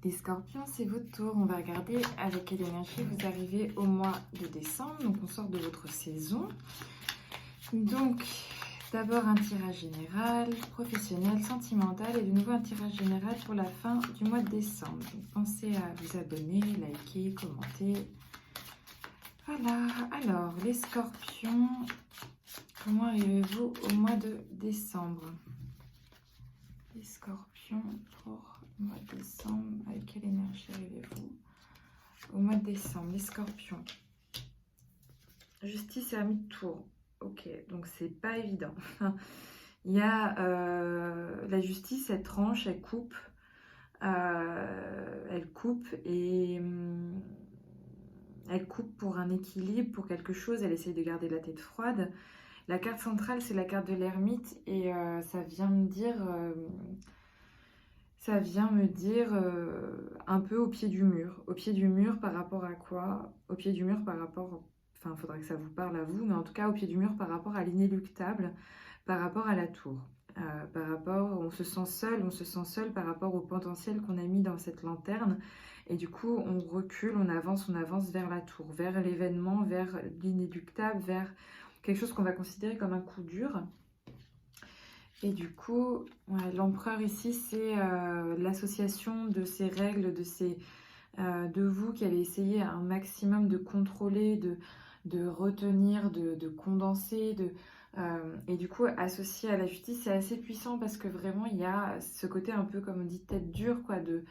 Les scorpions, c'est votre tour. On va regarder avec quelle énergie vous arrivez au mois de décembre. Donc, on sort de votre saison. Donc, d'abord un tirage général, professionnel, sentimental et de nouveau un tirage général pour la fin du mois de décembre. Donc, pensez à vous abonner, liker, commenter. Voilà. Alors, les scorpions, comment arrivez-vous au mois de décembre? Les scorpions pour le mois de décembre, avec quelle énergie arrivez-vous au mois de décembre? Les scorpions. Justice et ermite de tour. Ok, donc c'est pas évident. Il y a la justice, elle tranche, elle coupe. Et elle coupe pour un équilibre, pour quelque chose. Elle essaye de garder la tête froide. La carte centrale, c'est la carte de l'ermite et ça vient me dire... un peu au pied du mur. Au pied du mur par rapport à quoi? Au pied du mur par rapport... Enfin, il faudra que ça vous parle à vous, mais en tout cas au pied du mur par rapport à l'inéluctable, par rapport à la tour. Par rapport, on se sent seul par rapport au potentiel qu'on a mis dans cette lanterne. Et du coup, on recule, on avance vers la tour, vers l'événement, vers l'inéluctable, vers quelque chose qu'on va considérer comme un coup dur. Et du coup, ouais, l'empereur ici, c'est l'association de ces règles, de vous qui allez essayer un maximum de contrôler, de retenir, de condenser. Et du coup, associé à la justice, c'est assez puissant parce que vraiment, il y a ce côté un peu, comme on dit, tête dure, quoi, de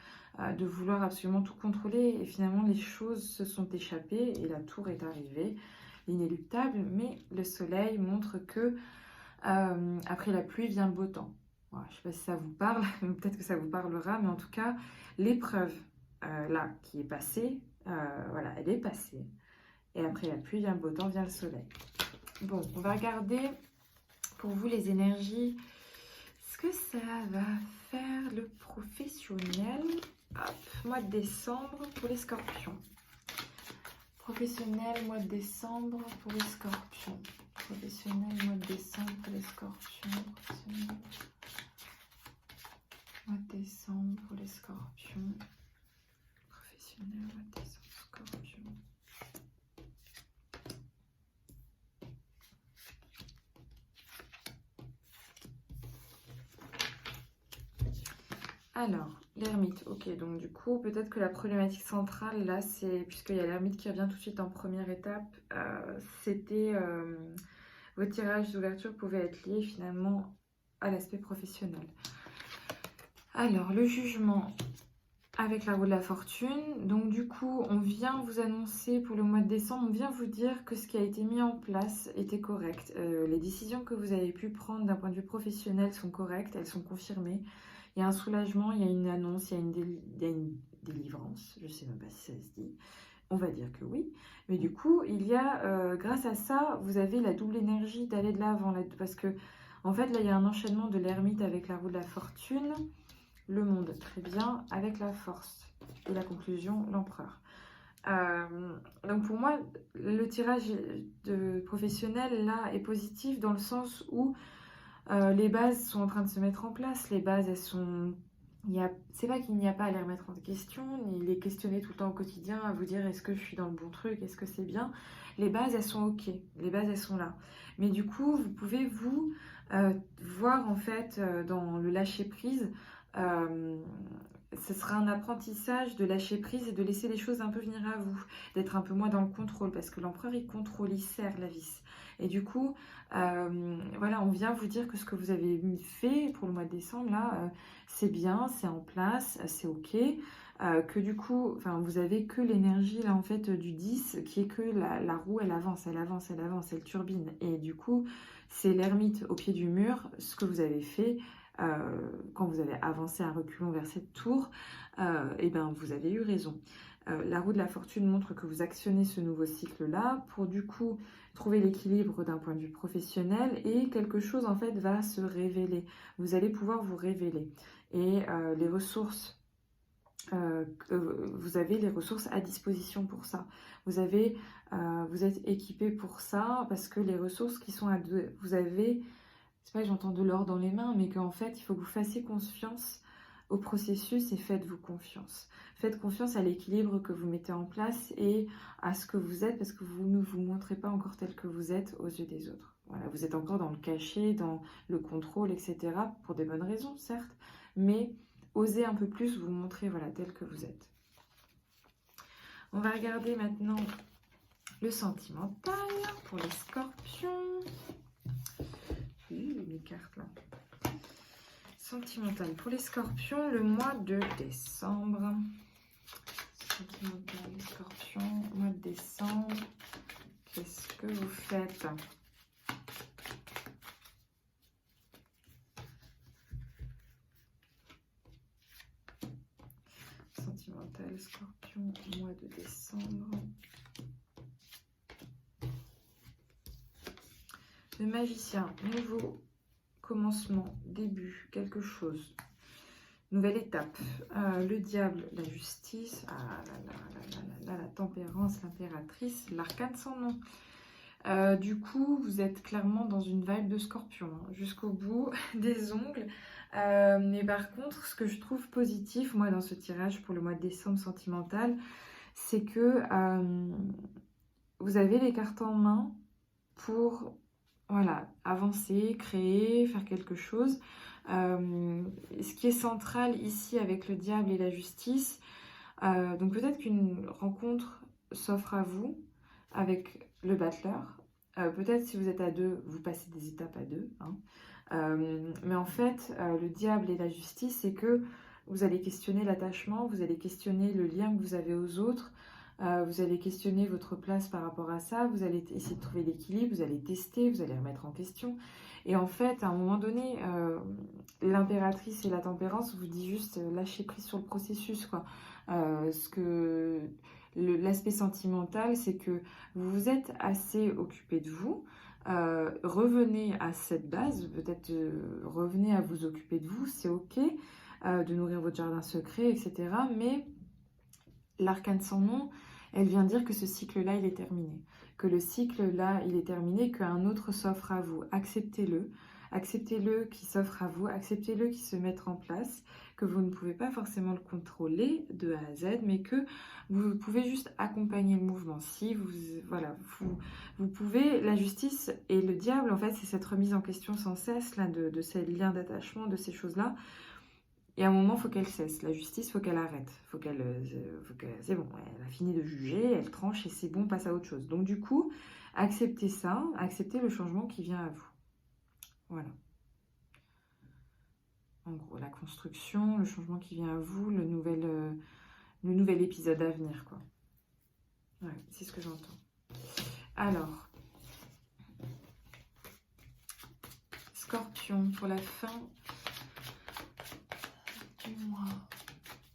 vouloir absolument tout contrôler. Et finalement, les choses se sont échappées et la tour est arrivée, inéluctable. Mais le soleil montre que après la pluie vient le beau temps. Voilà, je ne sais pas si ça vous parle, peut-être que ça vous parlera, mais en tout cas, l'épreuve là qui est passée, voilà, elle est passée. Et après la pluie vient le beau temps, vient le soleil. Bon, on va regarder pour vous les énergies. Ce que ça va faire le professionnel. Hop, mois de décembre pour les scorpions. Professionnel, mois de décembre pour les scorpions. Professionnel, mois de décembre pour les scorpions. Professionnel, mois de décembre pour les scorpions. Professionnel, mois de décembre, scorpions. Alors, l'ermite, ok, donc du coup, peut-être que la problématique centrale, là, c'est, puisqu'il y a l'ermite qui revient tout de suite en première étape, c'était, vos tirages d'ouverture pouvaient être liés finalement à l'aspect professionnel. Alors, le jugement avec la roue de la fortune, donc du coup, on vient vous annoncer pour le mois de décembre, on vient vous dire que ce qui a été mis en place était correct. Les décisions que vous avez pu prendre d'un point de vue professionnel sont correctes, elles sont confirmées. Il y a un soulagement, il y a une annonce, il y a une délivrance, je ne sais même pas si ça se dit, on va dire que oui. Mais du coup, il y a, grâce à ça, vous avez la double énergie d'aller de l'avant, parce que, en fait, là, il y a un enchaînement de l'ermite avec la roue de la fortune, le monde, très bien, avec la force, et la conclusion, l'empereur. Donc pour moi, le tirage de professionnel, là, est positif dans le sens où les bases sont en train de se mettre en place. Les bases, elles sont... C'est pas qu'il n'y a pas à les remettre en question, ni les questionner tout le temps au quotidien, à vous dire est-ce que je suis dans le bon truc, est-ce que c'est bien. Les bases, elles sont ok, les bases, elles sont là. Mais du coup, vous pouvez vous voir en fait dans le lâcher-prise, ce sera un apprentissage de lâcher prise et de laisser les choses un peu venir à vous, d'être un peu moins dans le contrôle, parce que l'empereur, il contrôle, il serre la vis. Et du coup, voilà, on vient vous dire que ce que vous avez fait pour le mois de décembre, là, c'est bien, c'est en place, c'est ok. Que du coup, vous avez que l'énergie là en fait du 10 qui est que la roue elle avance, elle turbine. Et du coup, c'est l'ermite au pied du mur, ce que vous avez fait quand vous avez avancé à reculons vers cette tour, et ben vous avez eu raison. La roue de la fortune montre que vous actionnez ce nouveau cycle-là pour du coup trouver l'équilibre d'un point de vue professionnel et quelque chose en fait va se révéler. Vous allez pouvoir vous révéler. Et les ressources, vous avez les ressources à disposition pour ça. Vous êtes équipé pour ça parce que les ressources qui sont vous avez, c'est pas que j'entends de l'or dans les mains, mais qu'en fait il faut que vous fassiez confiance au processus et faites-vous confiance. Faites confiance à l'équilibre que vous mettez en place et à ce que vous êtes, parce que vous ne vous montrez pas encore tel que vous êtes aux yeux des autres. Voilà, vous êtes encore dans le cachet, dans le contrôle, etc. pour des bonnes raisons, certes, mais osez un peu plus vous montrer, voilà, tel que vous êtes. On va regarder maintenant le sentimental pour les scorpions. Mes cartes là. Sentimental pour les scorpions, le mois de décembre. Sentimental, les scorpions, mois de décembre. Qu'est-ce que vous faites? Sentimental, scorpion, mois de décembre. Le magicien, nouveau commencement, début, quelque chose. Nouvelle étape. Le diable, la justice. Ah la tempérance, l'impératrice, l'arcane sans nom. Du coup, vous êtes clairement dans une vibe de scorpion, hein, jusqu'au bout des ongles. Mais par contre, ce que je trouve positif, moi, dans ce tirage pour le mois de décembre sentimental, c'est que vous avez les cartes en main pour, voilà, avancer, créer, faire quelque chose. Ce qui est central ici avec le diable et la justice, donc peut-être qu'une rencontre s'offre à vous avec le battleur. Peut-être si vous êtes à deux, vous passez des étapes à deux. Hein. Mais en fait, le diable et la justice, c'est que vous allez questionner l'attachement, vous allez questionner le lien que vous avez aux autres, vous allez questionner votre place par rapport à ça, vous allez essayer de trouver l'équilibre, vous allez tester, vous allez remettre en question. Et en fait, à un moment donné, l'impératrice et la tempérance vous dit juste lâcher prise sur le processus, quoi. L'aspect sentimental, c'est que vous vous êtes assez occupé de vous. Revenez à cette base, peut-être revenez à vous occuper de vous, c'est ok, de nourrir votre jardin secret, etc. Mais l'arcane sans nom, elle vient dire que ce cycle-là, il est terminé. Que le cycle-là, il est terminé, qu'un autre s'offre à vous. Acceptez-le. Acceptez-le qui s'offre à vous. Acceptez-le qui se met en place. Que vous ne pouvez pas forcément le contrôler de A à Z, mais que vous pouvez juste accompagner le mouvement. Si vous, voilà, vous pouvez, la justice et le diable, en fait, c'est cette remise en question sans cesse là, de ces liens d'attachement, de ces choses-là. Et à un moment, il faut qu'elle cesse. La justice, il faut qu'elle arrête. C'est bon, elle a fini de juger, elle tranche et c'est bon, on passe à autre chose. Donc du coup, acceptez ça, acceptez le changement qui vient à vous. Voilà. En gros, la construction, le changement qui vient à vous, le nouvel épisode à venir, quoi. Ouais, c'est ce que j'entends. Alors, Scorpion, pour la fin du mois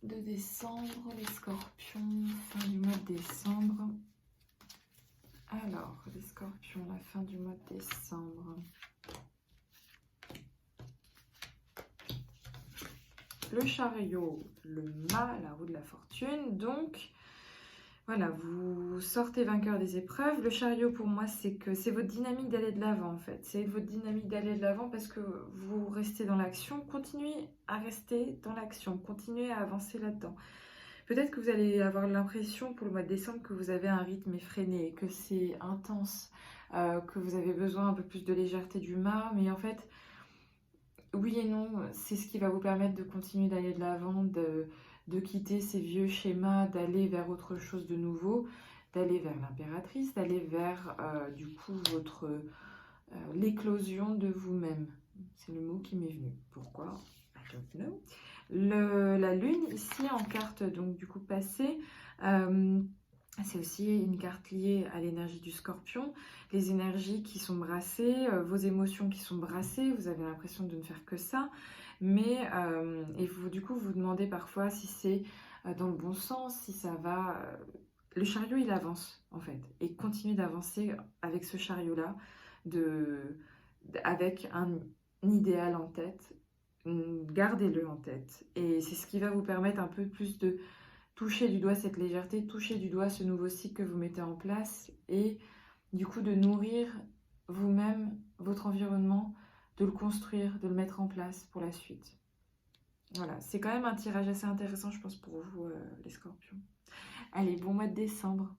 de décembre, les scorpions, fin du mois de décembre. Alors, les scorpions, la fin du mois de décembre. Le chariot, le mât, la roue de la fortune. Donc, voilà, vous sortez vainqueur des épreuves. Le chariot, pour moi, c'est que c'est votre dynamique d'aller de l'avant, en fait. C'est votre dynamique d'aller de l'avant parce que vous restez dans l'action. Continuez à rester dans l'action. Continuez à avancer là-dedans. Peut-être que vous allez avoir l'impression, pour le mois de décembre, que vous avez un rythme effréné, que c'est intense, que vous avez besoin un peu plus de légèreté du mât. Mais en fait, oui et non, c'est ce qui va vous permettre de continuer d'aller de l'avant, de quitter ces vieux schémas, d'aller vers autre chose de nouveau, d'aller vers l'impératrice, d'aller vers du coup l'éclosion de vous-même. C'est le mot qui m'est venu. Pourquoi? I don't know. La lune ici en carte donc du coup passée, c'est aussi une carte liée à l'énergie du scorpion, les énergies qui sont brassées, vos émotions qui sont brassées, vous avez l'impression de ne faire que ça, mais et vous du coup vous demandez parfois si c'est dans le bon sens, si ça va. Le chariot il avance en fait, et continue d'avancer avec ce chariot là, avec un idéal en tête. Gardez-le en tête et c'est ce qui va vous permettre un peu plus de toucher du doigt cette légèreté, toucher du doigt ce nouveau cycle que vous mettez en place et du coup de nourrir vous-même, votre environnement, de le construire, de le mettre en place pour la suite. Voilà, c'est quand même un tirage assez intéressant, je pense, pour vous, les scorpions. Allez, bon mois de décembre.